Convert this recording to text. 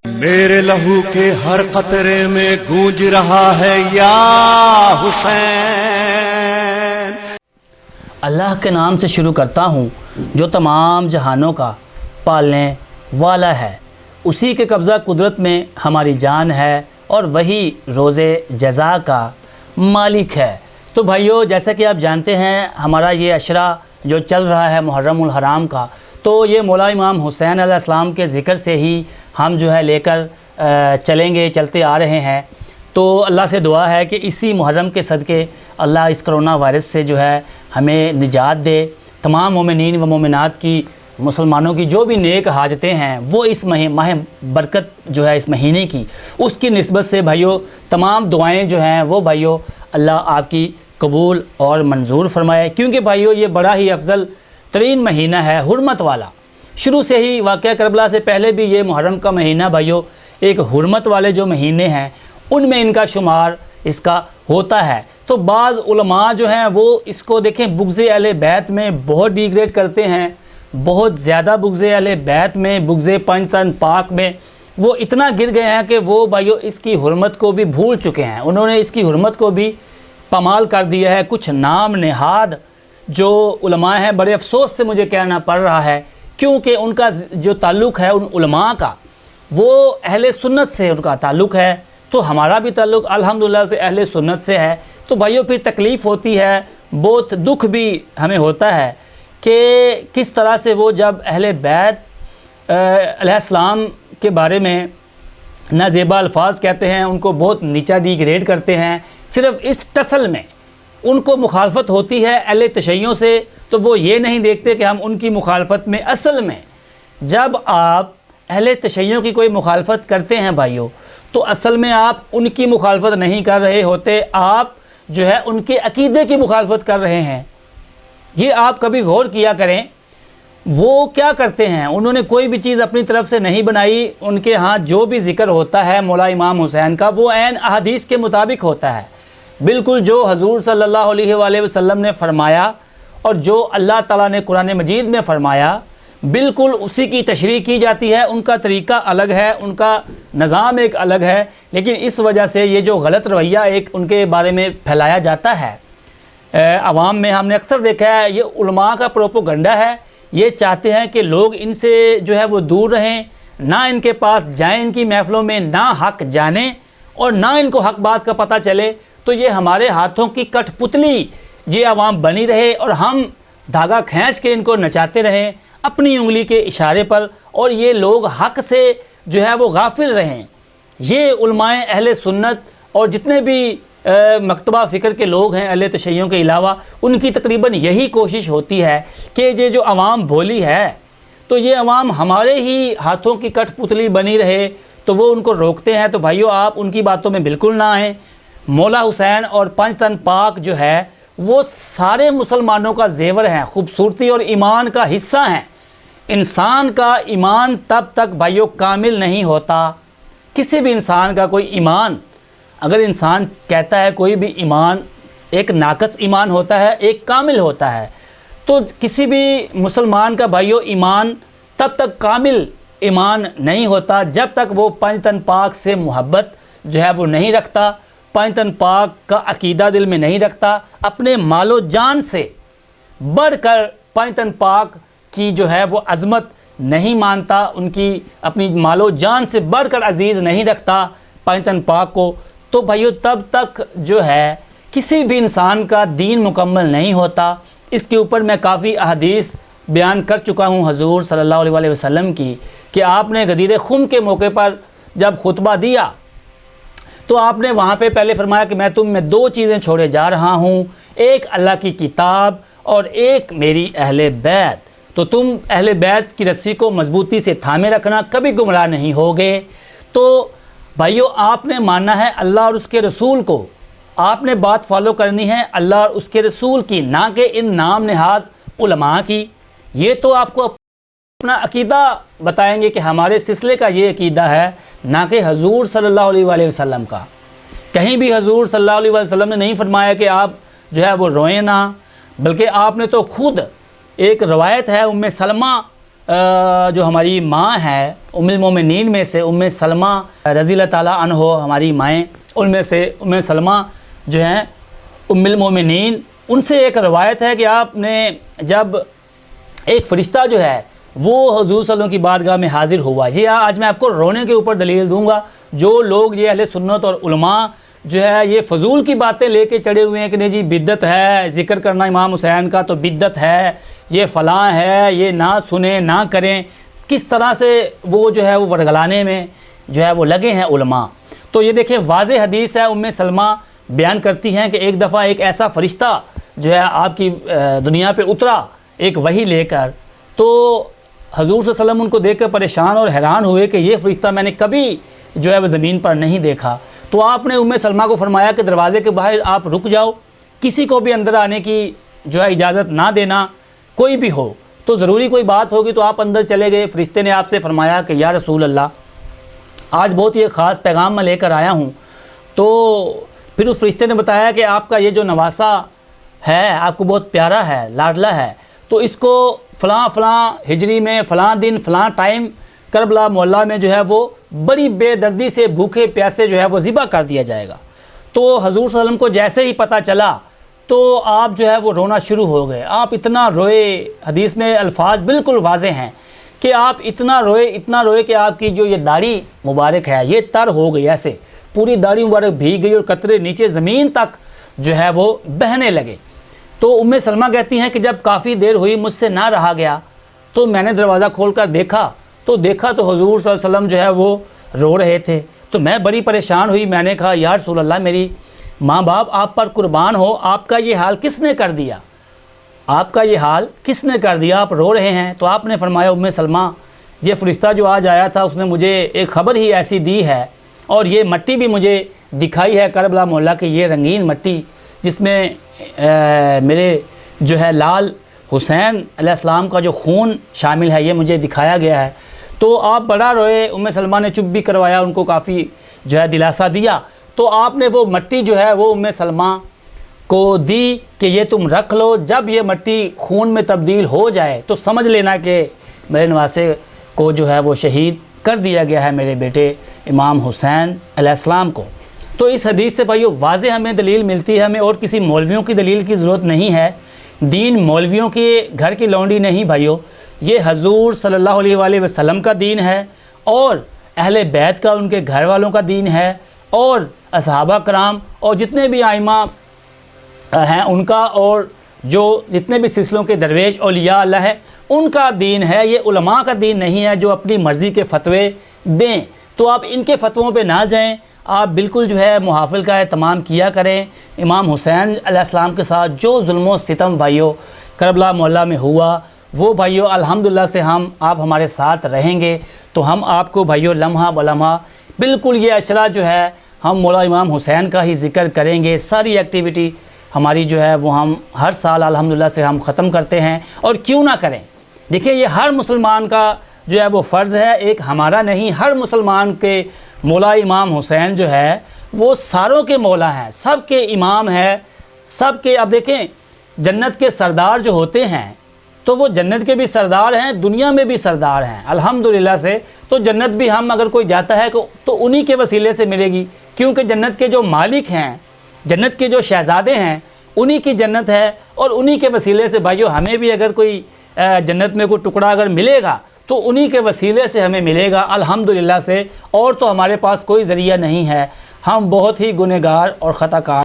میرے لہو کے ہر قطرے میں گونج رہا ہے یا حسین۔ اللہ کے نام سے شروع کرتا ہوں جو تمام جہانوں کا پالنے والا ہے، اسی کے قبضہ قدرت میں ہماری جان ہے اور وہی روز جزا کا مالک ہے۔ تو بھائیو، جیسا کہ آپ جانتے ہیں ہمارا یہ عشرہ جو چل رہا ہے محرم الحرام کا، تو یہ مولا امام حسین علیہ السلام کے ذکر سے ہی ہم جو ہے لے کر چلتے آ رہے ہیں۔ تو اللہ سے دعا ہے کہ اسی محرم کے صدقے اللہ اس کرونا وائرس سے جو ہے ہمیں نجات دے، تمام مومنین و مومنات کی، مسلمانوں کی جو بھی نیک حاجتیں ہیں وہ اس ماہ برکت جو ہے اس مہینے کی، اس کی نسبت سے بھائیو تمام دعائیں جو ہیں وہ بھائیو اللہ آپ کی قبول اور منظور فرمائے، کیونکہ بھائیو یہ بڑا ہی افضل ترین مہینہ ہے، حرمت والا۔ شروع سے ہی واقعہ کربلا سے پہلے بھی یہ محرم کا مہینہ بھائیو ایک حرمت والے جو مہینے ہیں ان میں ان کا شمار اس کا ہوتا ہے۔ تو بعض علماء جو ہیں وہ اس کو دیکھیں بغض اہل بیت میں بہت ڈیگریڈ کرتے ہیں، بہت زیادہ بغض اہل بیت میں، بغض پنج تن پاک میں وہ اتنا گر گئے ہیں کہ وہ بھائیو اس کی حرمت کو بھی بھول چکے ہیں، انہوں نے اس کی حرمت کو بھی پامال کر دیا ہے۔ کچھ نام نہاد جو علماء ہیں، بڑے افسوس سے مجھے کہنا پڑ رہا ہے، کیونکہ ان کا جو تعلق ہے ان علماء کا وہ اہل سنت سے ان کا تعلق ہے، تو ہمارا بھی تعلق الحمدللہ سے اہل سنت سے ہے۔ تو بھائیو پھر تکلیف ہوتی ہے، بہت دکھ بھی ہمیں ہوتا ہے کہ کس طرح سے وہ جب اہل بیت علیہ السلام کے بارے میں نازیبا الفاظ کہتے ہیں، ان کو بہت نیچا ڈیگریڈ کرتے ہیں، صرف اس ٹسل میں ان کو مخالفت ہوتی ہے اہل تشیعوں سے، تو وہ یہ نہیں دیکھتے کہ ہم ان کی مخالفت میں اصل میں جب آپ اہل تشیعوں کی کوئی مخالفت کرتے ہیں بھائیو، تو اصل میں آپ ان کی مخالفت نہیں کر رہے ہوتے، آپ جو ہے ان کے عقیدے کی مخالفت کر رہے ہیں۔ یہ آپ کبھی غور کیا کریں، وہ کیا کرتے ہیں، انہوں نے کوئی بھی چیز اپنی طرف سے نہیں بنائی، ان کے ہاں جو بھی ذکر ہوتا ہے مولا امام حسین کا وہ عین احادیث کے مطابق ہوتا ہے، بالکل جو حضور صلی اللہ علیہ وآلہ وسلم نے فرمایا اور جو اللہ تعالیٰ نے قرآن مجید میں فرمایا بالکل اسی کی تشریح کی جاتی ہے۔ ان کا طریقہ الگ ہے، ان کا نظام ایک الگ ہے، لیکن اس وجہ سے یہ جو غلط رویہ ایک ان کے بارے میں پھیلایا جاتا ہے عوام میں، ہم نے اکثر دیکھا ہے یہ علماء کا پروپوگنڈا ہے۔ یہ چاہتے ہیں کہ لوگ ان سے جو ہے وہ دور رہیں، نہ ان کے پاس جائیں، ان کی محفلوں میں نہ حق جانیں اور نہ ان کو حق بات کا پتہ چلے، تو یہ ہمارے ہاتھوں کی کٹھ پتلی یہ عوام بنی رہے اور ہم دھاگا کھینچ کے ان کو نچاتے رہیں اپنی انگلی کے اشارے پر، اور یہ لوگ حق سے جو ہے وہ غافل رہیں۔ یہ علماء اہل سنت اور جتنے بھی مکتبہ فکر کے لوگ ہیں اہل تشیعوں کے علاوہ، ان کی تقریباً یہی کوشش ہوتی ہے کہ یہ جو عوام بھولی ہے تو یہ عوام ہمارے ہی ہاتھوں کی کٹھ پتلی بنی رہے، تو وہ ان کو روکتے ہیں۔ تو بھائیو آپ ان کی باتوں میں بالکل نہ آئیں۔ مولا حسین اور پنج تن پاک جو ہے وہ سارے مسلمانوں کا زیور ہیں، خوبصورتی اور ایمان کا حصہ ہیں۔ انسان کا ایمان تب تک بھائیو کامل نہیں ہوتا، کسی بھی انسان کا کوئی ایمان، اگر انسان کہتا ہے کوئی بھی ایمان ایک ناقص ایمان ہوتا ہے ایک کامل ہوتا ہے، تو کسی بھی مسلمان کا بھائیو ایمان تب تک کامل ایمان نہیں ہوتا جب تک وہ پنج تن پاک سے محبت جو ہے وہ نہیں رکھتا، پنج تن پاک کا عقیدہ دل میں نہیں رکھتا، اپنے مال و جان سے بڑھ کر پنج تن پاک کی جو ہے وہ عظمت نہیں مانتا، ان کی اپنی مال و جان سے بڑھ کر عزیز نہیں رکھتا پنج تن پاک کو، تو بھائیو تب تک جو ہے کسی بھی انسان کا دین مکمل نہیں ہوتا۔ اس کے اوپر میں کافی احادیث بیان کر چکا ہوں حضور صلی اللہ علیہ وآلہ وسلم کی، کہ آپ نے غدیر خم کے موقع پر جب خطبہ دیا تو آپ نے وہاں پہ پہلے فرمایا کہ میں تم میں دو چیزیں چھوڑے جا رہا ہوں، ایک اللہ کی کتاب اور ایک میری اہل بیت، تو تم اہل بیت کی رسی کو مضبوطی سے تھامے رکھنا، کبھی گمراہ نہیں ہوگے۔ تو بھائیو آپ نے ماننا ہے اللہ اور اس کے رسول کو، آپ نے بات فالو کرنی ہے اللہ اور اس کے رسول کی، نہ کہ ان نام نہاد علماء کی۔ یہ تو آپ کو اپنا عقیدہ بتائیں گے کہ ہمارے سلسلے کا یہ عقیدہ ہے، نہ کہ حضور صلی اللہ علیہ وآلہ وسلم کا۔ کہیں بھی حضور صلی اللہ علیہ وآلہ وسلم نے نہیں فرمایا کہ آپ جو ہے وہ روئیں نہ، بلکہ آپ نے تو خود ایک روایت ہے ام سلمہ جو ہماری ماں ہے ام المومنین میں سے ام سلمہ رضی اللہ تعالیٰ عنہ، ہماری مائیں ان میں سے ام سلمہ جو ہیں ام المومنین، ان سے ایک روایت ہے کہ آپ نے جب ایک فرشتہ جو ہے وہ حضور صلی اللہ علیہ وسلم کی بارگاہ میں حاضر ہوا، یہ آج میں آپ کو رونے کے اوپر دلیل دوں گا۔ جو لوگ یہ اہل سنت اور علماء جو ہے یہ فضول کی باتیں لے کے چڑھے ہوئے ہیں کہ نہیں جی بدعت ہے، ذکر کرنا امام حسین کا تو بدعت ہے، یہ فلاں ہے، یہ نہ سنیں نہ کریں، کس طرح سے وہ جو ہے وہ ورگلانے میں جو ہے وہ لگے ہیں علماء۔ تو یہ دیکھیں واضح حدیث ہے، ام سلمہ بیان کرتی ہیں کہ ایک دفعہ ایک ایسا فرشتہ جو ہے آپ کی دنیا پہ اترا ایک وحی لے کر، تو حضور صلی اللہ علیہ وسلم ان کو دیکھ کر پریشان اور حیران ہوئے کہ یہ فرشتہ میں نے کبھی جو ہے وہ زمین پر نہیں دیکھا۔ تو آپ نے ام سلمہ کو فرمایا کہ دروازے کے باہر آپ رک جاؤ، کسی کو بھی اندر آنے کی جو ہے اجازت نہ دینا، کوئی بھی ہو تو ضروری کوئی بات ہوگی تو آپ اندر چلے گئے۔ فرشتے نے آپ سے فرمایا کہ یا رسول اللہ آج بہت ہی خاص پیغام میں لے کر آیا ہوں۔ تو پھر اس فرشتے نے بتایا کہ آپ کا یہ جو نواسہ ہے آپ کو بہت پیارا ہے، لاڈلا ہے، تو اس کو فلاں فلاں ہجری میں فلاں دن فلاں ٹائم کربلا محلہ میں جو ہے وہ بڑی بے دردی سے بھوکے پیاسے جو ہے وہ ذبح کر دیا جائے گا۔ تو حضور صلی اللہ علیہ وسلم کو جیسے ہی پتہ چلا تو آپ جو ہے وہ رونا شروع ہو گئے، آپ اتنا روئے، حدیث میں الفاظ بالکل واضح ہیں کہ آپ اتنا روئے کہ آپ کی جو یہ داڑھی مبارک ہے یہ تر ہو گئی، ایسے پوری داڑھی مبارک بھیگ گئی اور قطرے نیچے زمین تک جو ہے وہ بہنے لگے۔ تو ام سلمہ کہتی ہیں کہ جب کافی دیر ہوئی مجھ سے نہ رہا گیا تو میں نے دروازہ کھول کر دیکھا تو حضور صلی اللہ علیہ وسلم جو ہے وہ رو رہے تھے، تو میں بڑی پریشان ہوئی، میں نے کہا یا رسول اللہ میری ماں باپ آپ پر قربان ہو، آپ کا یہ حال کس نے کر دیا، آپ کا یہ حال کس نے کر دیا، آپ رو رہے ہیں۔ تو آپ نے فرمایا ام سلمہ یہ فرشتہ جو آج آیا تھا اس نے مجھے ایک خبر ہی ایسی دی ہے، اور یہ مٹی بھی مجھے دکھائی ہے کربلا محلہ کی، یہ رنگین مٹی جس میں میرے جو ہے لال حسین علیہ السلام کا جو خون شامل ہے یہ مجھے دکھایا گیا ہے۔ تو آپ بڑا روئے، ام سلمہ نے چپ بھی کروایا، ان کو کافی جو ہے دلاسا دیا۔ تو آپ نے وہ مٹی جو ہے وہ ام سلمہ کو دی کہ یہ تم رکھ لو، جب یہ مٹی خون میں تبدیل ہو جائے تو سمجھ لینا کہ میرے نواسے کو جو ہے وہ شہید کر دیا گیا ہے، میرے بیٹے امام حسین علیہ السلام کو۔ تو اس حدیث سے بھائیو واضح ہمیں دلیل ملتی ہے، ہمیں اور کسی مولویوں کی دلیل کی ضرورت نہیں ہے، دین مولویوں کے گھر کی لونڈی نہیں بھائیو، یہ حضور صلی اللہ علیہ وآلہ وسلم کا دین ہے، اور اہل بیت کا، ان کے گھر والوں کا دین ہے، اور اصحابہ کرام اور جتنے بھی ائمہ ہیں ان کا، اور جو جتنے بھی سلسلوں کے درویش اولیاء اللہ ہے ان کا دین ہے، یہ علماء کا دین نہیں ہے جو اپنی مرضی کے فتوے دیں۔ تو آپ ان کے فتووں پہ نہ جائیں، آپ بالکل جو ہے محافل کا اہتمام کیا کریں۔ امام حسین علیہ السلام کے ساتھ جو ظلم و ستم بھائیو کربلا محلہ میں ہوا وہ بھائیو الحمدللہ سے آپ ہمارے ساتھ رہیں گے تو ہم آپ کو بھائیو لمحہ بلمحہ بالکل یہ اشرا جو ہے ہم مولا امام حسین کا ہی ذکر کریں گے۔ ساری ایکٹیویٹی ہماری جو ہے وہ ہم ہر سال الحمدللہ سے ہم ختم کرتے ہیں، اور کیوں نہ کریں۔ دیکھیں یہ ہر مسلمان کا جو ہے وہ فرض ہے، ایک ہمارا نہیں، ہر مسلمان کے مولا امام حسین جو ہے وہ ساروں کے مولا ہیں، سب کے امام ہے، سب کے۔ اب دیکھیں جنت کے سردار جو ہوتے ہیں تو وہ جنت کے بھی سردار ہیں، دنیا میں بھی سردار ہیں الحمدللہ سے۔ تو جنت بھی ہم اگر کوئی جاتا ہے تو انہی کے وسیلے سے ملے گی، کیونکہ جنت کے جو مالک ہیں، جنت کے جو شہزادے ہیں، انہی کی جنت ہے، اور انہی کے وسیلے سے بھائیو ہمیں بھی اگر کوئی جنت میں کوئی ٹکڑا اگر ملے گا تو انہی کے وسیلے سے ہمیں ملے گا الحمدللہ سے، اور تو ہمارے پاس کوئی ذریعہ نہیں ہے، ہم بہت ہی گنہگار اور خطا کار